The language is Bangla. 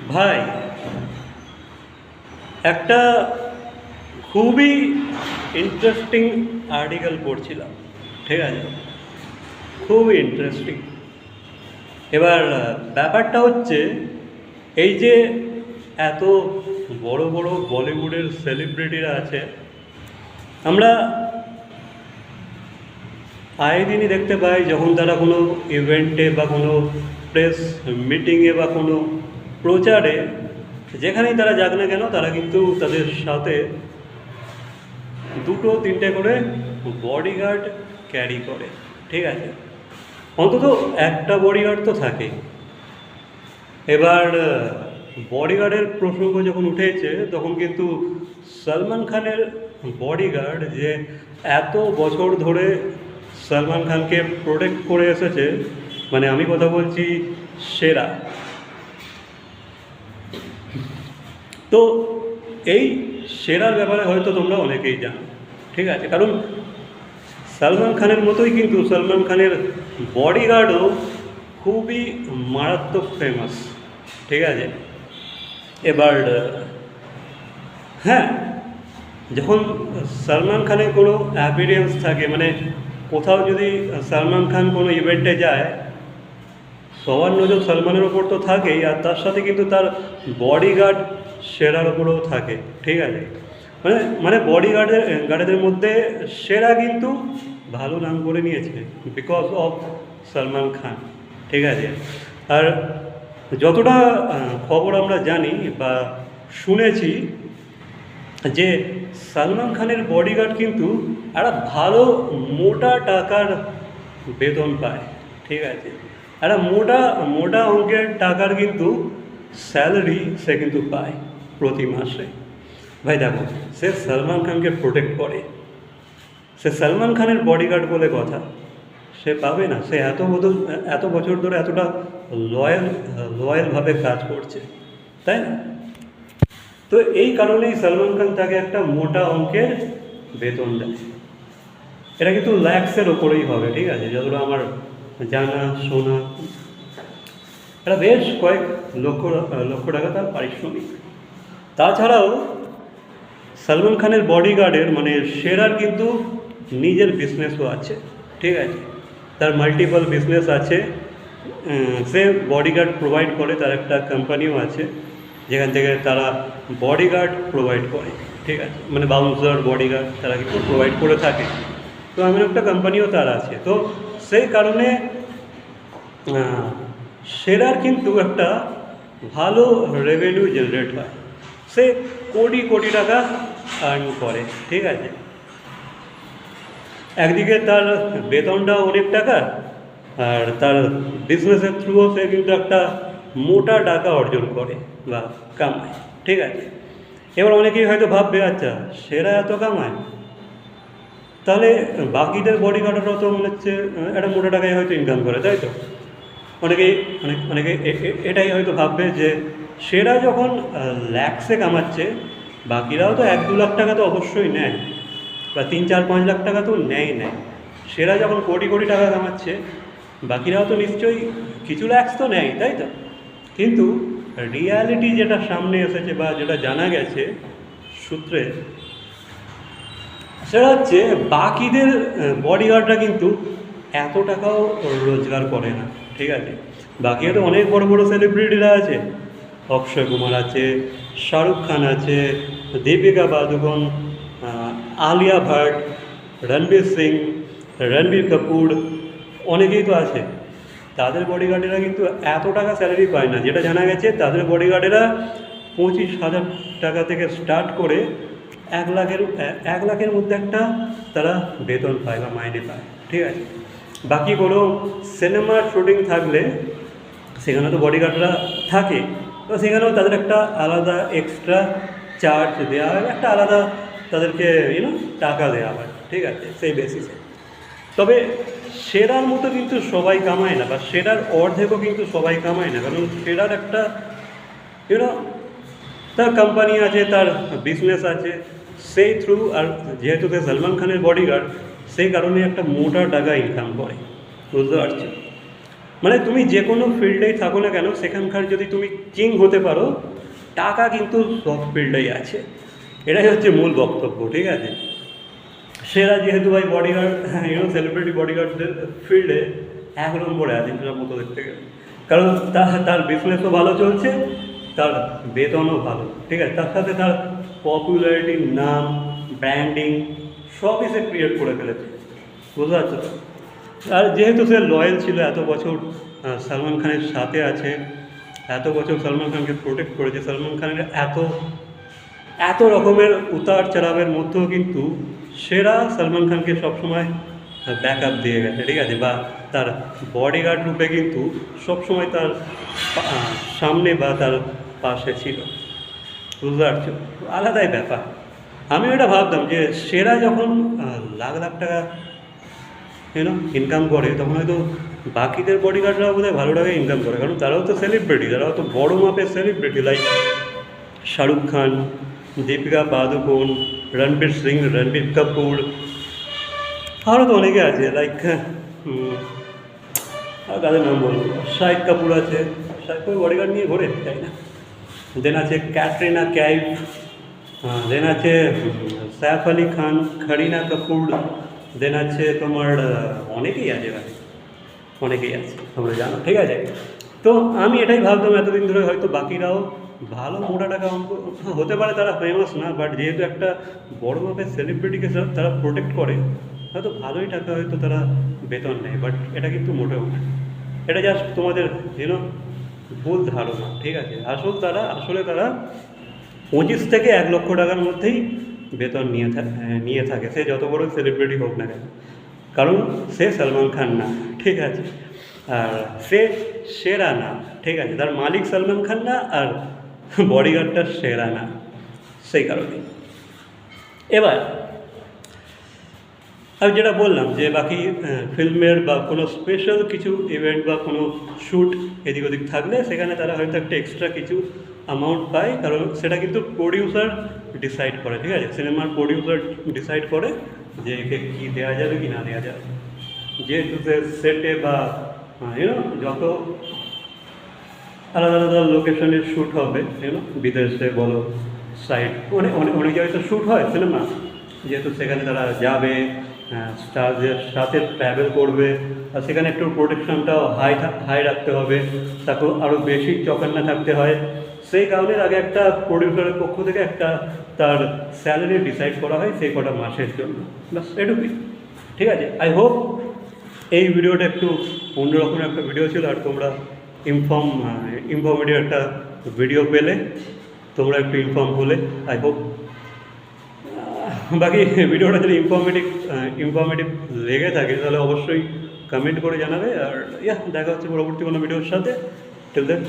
ভাই, একটা খুবই ইন্টারেস্টিং আর্টিকেল পড়ছিলাম, ঠিক আছে? খুবই ইন্টারেস্টিং। এবার ব্যাপারটা হচ্ছে এই যে এত বড় বড় বলিউডের সেলিব্রিটিরা আছে, আমরা আয়ে দিনই দেখতে পাই যখন তারা কোনো ইভেন্টে বা কোনো প্রেস মিটিংয়ে বা কোনো প্রচারে, যেখানেই তারা যাক না কেন, তারা কিন্তু তাদের সাথে দুটো তিনটে করে বডিগার্ড ক্যারি করে, ঠিক আছে? অন্তত একটা বডিগার্ড তো থাকে। এবার বডিগার্ডের প্রসঙ্গ যখন উঠেছে তখন কিন্তু সলমান খানের বডিগার্ড যে এত বছর ধরে সলমান খানকে প্রোটেক্ট করে এসেছে, মানে আমি কথা বলছি সেরা। তো এই সেরার ব্যাপারে হয়তো তোমরা অনেকেই জানো, ঠিক আছে? কারণ সলমান খানের মতোই কিন্তু সলমান খানের বডিগার্ডও খুবই মারাত্মক ফেমাস, ঠিক আছে? এবার হ্যাঁ, যখন সলমান খানের কোনো অ্যাপিয়ারেন্স থাকে, মানে কোথাও যদি সলমান খান কোনো ইভেন্টে যায়, সবার নজর সলমানের ওপর তো থাকেই, আর তার সাথে কিন্তু তার বডিগার্ড সেরার ওপরেও থাকে, ঠিক আছে? মানে মানে গার্ডের মধ্যে সেরা কিন্তু ভালো নাম করে নিয়েছে বিকজ অফ সলমান খান, ঠিক আছে? আর যতটা খবর আমরা জানি বা শুনেছি যে সলমান খানের বডিগার্ড কিন্তু একটা ভালো মোটা টাকার বেতন পায়, ঠিক আছে? একটা মোটা মোটা অঙ্কের টাকার কিন্তু স্যালারি সে কিন্তু পায় প্রতি মাসে। ভাই দেখো, সে সলমান খানকে প্রোটেক্ট করে, সে সলমান খানের বডিগার্ড বলে কথা, সে পাবে না? সে এত বছর ধরে এতটা লয়ালভাবে কাজ করছে, তাই না? তো এই কারণেই সলমান খান তাকে একটা মোটা অঙ্কের বেতন দেয়। এটা কিন্তু ল্যাক্সের ওপরেই হবে, ঠিক আছে? যতটা আমার জানা শোনা, এটা বেশ কয়েক লক্ষ লক্ষ টাকা তার পারিশ্রমিক। তাছাড়াও সলমান খানের বডিগার্ডের মানে সেরার কিন্তু নিজের বিজনেসও আছে, ঠিক আছে? তার মাল্টিপল বিজনেস আছে। সে বডিগার্ড প্রোভাইড করে, তার একটা কোম্পানিও আছে যেখান থেকে তারা বডিগার্ড প্রোভাইড করে, ঠিক আছে? মানে বাউন্সার বডিগার্ড তারা কিন্তু প্রোভাইড করে থাকে। তো এমন একটা কোম্পানিও তার আছে। তো সেই কারণে সেরার কিন্তু একটা ভালো রেভিনিউ জেনারেট হয়, সে কোটি কোটি টাকা আর্ন করে, ঠিক আছে? একদিকে তার বেতনটাও অনেক টাকা, আর তার বিজনেসের থ্রুও সে কিন্তু একটা মোটা টাকা অর্জন করে বা কামায়, ঠিক আছে? এবার অনেকেই হয়তো ভাববে, আচ্ছা সেরা এত কামায়, তাহলে বাকিদের বডিগার্ডরাও তো মনে হচ্ছে একটা মোটা টাকায় হয়তো ইনকাম করে, তাই তো? অনেকেই অনেকে এটাই হয়তো ভাববে যে সেরা যখন ল্যাক্সে কামাচ্ছে, বাকিরাও তো 1-2 লাখ টাকা তো অবশ্যই নেয়, বা 3-4-5 লাখ টাকা তো নেয়। সেরা যখন কোটি কোটি টাকা কামাচ্ছে, বাকিরাও তো নিশ্চয়ই কিছু ল্যাক্স তো নেয়, তাই তো? কিন্তু রিয়ালিটি যেটা সামনে এসেছে বা যেটা জানা গেছে সূত্রে, সেটা হচ্ছে বাকিদের বডিগার্ডরা কিন্তু এত টাকাও রোজগার করে না, ঠিক আছে? বাকিও তো অনেক বড় বড় সেলিব্রিটিরা আছে, অক্ষয় কুমার আছে, শাহরুখ খান আছে, দীপিকা পাদুকোন, আলিয়া ভাট, রণবীর সিং, রণবীর কাপুর, অনেকেই তো আছে। তাদের বডিগার্ডেরা কিন্তু এত টাকা স্যালারি পায় না। যেটা জানা গেছে তাদের বডিগার্ডেরা 25,000 টাকা থেকে স্টার্ট করে 1 লাখের মধ্যে একটা তারা বেতন পায় বা মাইনে পায়, ঠিক আছে? বাকি কোনো সিনেমার শুটিং থাকলে সেখানে তো বডিগার্ডরা থাকে, তো সেখানেও তাদের একটা আলাদা এক্সট্রা চার্জ দেওয়া হয়, একটা আলাদা তাদেরকে টাকা দেওয়া হয়, ঠিক আছে? সেই বেসিসে। তবে সেরার মতো কিন্তু সবাই কামায় না, বা সেরার অর্ধেকও কিন্তু সবাই কামায় না, কারণ সেরার একটা ইউনো তার কোম্পানি আছে, তার বিজনেস আছে, সেই থ্রু। আর যেহেতু সে সলমান খানের বডিগার্ড, সেই কারণে একটা মোটা টাকা ইনকাম করে, বুঝতে পারছি। মানে তুমি যে কোনো ফিল্ডেই থাকো না কেন, সেখানকার যদি তুমি কিং হতে পারো, টাকা কিন্তু সব ফিল্ডেই আছে। এটাই হচ্ছে মূল বক্তব্য, ঠিক আছে। সেরা যেহেতু ভাই বডিগার্ড, সেলিব্রিটি বডিগার্ডদের ফিল্ডে 1 নম্বরে আছে সেটার মতো দেখতে গেলে। কারণ তার বিজনেসও ভালো চলছে, তার বেতনও ভালো, ঠিক আছে। তার সাথে তার পপুলারিটি, নাম, ব্র্যান্ডিং সবই সে ক্রিয়েট করে ফেলেছে, বুঝতে পারছো তো? আর যেহেতু সে লয়াল ছিল, এত বছর সালমান খানের সাথে আছে, এত বছর সালমান খানকে প্রোটেক্ট করেছে, সালমান খানের এত রকমের উতার চড়াবের মধ্যেও কিন্তু সেরা সালমান খানকে সবসময় ব্যাক আপ দিয়ে গেছে, ঠিক আছে। বা তার বডিগার্ড রূপে কিন্তু সবসময় তার সামনে বা তার পাশে ছিল, বুঝতে পারছো? আলাদাই ব্যাপার। আমি ওটা ভাবতাম যে সেরা যখন লাখ লাখ টাকা ইনকাম করে, তখন হয়তো বাকিদের বডিগার্ডরা বোধহয় ভালো টাকা ইনকাম করে, কারণ তারাও তো সেলিব্রিটি, তারাও তো বড়ো মাপের সেলিব্রিটি, লাইক শাহরুখ খান, দীপিকা পাদুকোন, রণবীর সিং, রণবীর কাপুর, আরও তো অনেকে আছে, লাইক আর তাদের নাম বলবো, শাহিদ কাপুর আছে, শাহিদ কাপুর বডিগার্ড নিয়ে ঘোরে, তাই না? দেন আছে ক্যাটরিনা কাইফ, দেন আছে সাইফ আলি খান, করিনা কাপুর, দেন আছে তোমার অনেকেই আছে ভাই, অনেকেই আছে, তোমরা জানো, ঠিক আছে। তো আমি এটাই ভাবতাম এতদিন ধরে, হয়তো বাকিরাও ভালো মোটা টাকা অঙ্ক হতে পারে, তারা ফেমাস না, বাট যেহেতু একটা বড় মাপের সেলিব্রিটিকে তারা প্রোটেক্ট করে, হয়তো ভালোই টাকা হয়তো তারা বেতন নেয়, বাট এটা কিন্তু মোটেও না। এটা জাস্ট তোমাদের ভুল ধারণা, ঠিক আছে। আসলে তারা 25 থেকে 1 লক্ষ টাকার মধ্যেই বেতন নিয়ে থাকে, সে যত বড় সেলিব্রিটি হোক না কেন, কারণ সে সালমান খান না, ঠিক আছে। আর সে সেরা না, ঠিক আছে, তার মালিক সালমান খান না, আর বডিগার্ডটা সেরা না, সেই কারণে। এবার আমি যেটা বললাম যে বাকি ফিল্মের বা কোনো স্পেশাল কিছু ইভেন্ট বা কোনো শ্যুট এদিক ওদিক থাকলে সেখানে তারা হয়তো একটা এক্সট্রা কিছু অ্যামাউন্ট পায়, কারণ সেটা কিন্তু প্রডিউসার ডিসাইড করে, ঠিক আছে। সিনেমার প্রডিউসার ডিসাইড করে যে একে কী দেওয়া যাবে কি না দেওয়া যাবে, যেহেতু সে সেটে বা যত আলাদা আলাদা লোকেশনে শ্যুট হবে, বিদেশে বলো, সাইড অনেক জায়গায় তো শ্যুট হয় সিনেমা, যেহেতু সেখানে তারা যাবে, স্টারদের সাথে ট্র্যাভেল করবে, আর সেখানে একটু প্রোটেকশনটাও হাই রাখতে হবে, তাকে আরও বেশি চকান্না থাকতে হয়, সেই কারণে আগে একটা প্রডিউসারের পক্ষ থেকে একটা তার স্যালারি ডিসাইড করা হয় সেই কটা মাসের জন্য, বাস এটুকুই, ঠিক আছে। আই হোপ এই ভিডিওটা একটু অন্যরকম একটা ভিডিও ছিল, আর তোমরা ইনফর্মেটিভ একটা ভিডিও পেলে, তোমরা একটু ইনফর্ম হলে, আই হোপ। বাকি ভিডিওটা যদি ইনফর্মেটিভ লেগে থাকে তাহলে অবশ্যই কমেন্ট করে জানাবে, আর দেখা হচ্ছে পরবর্তী কোনো ভিডিওর সাথে। Till then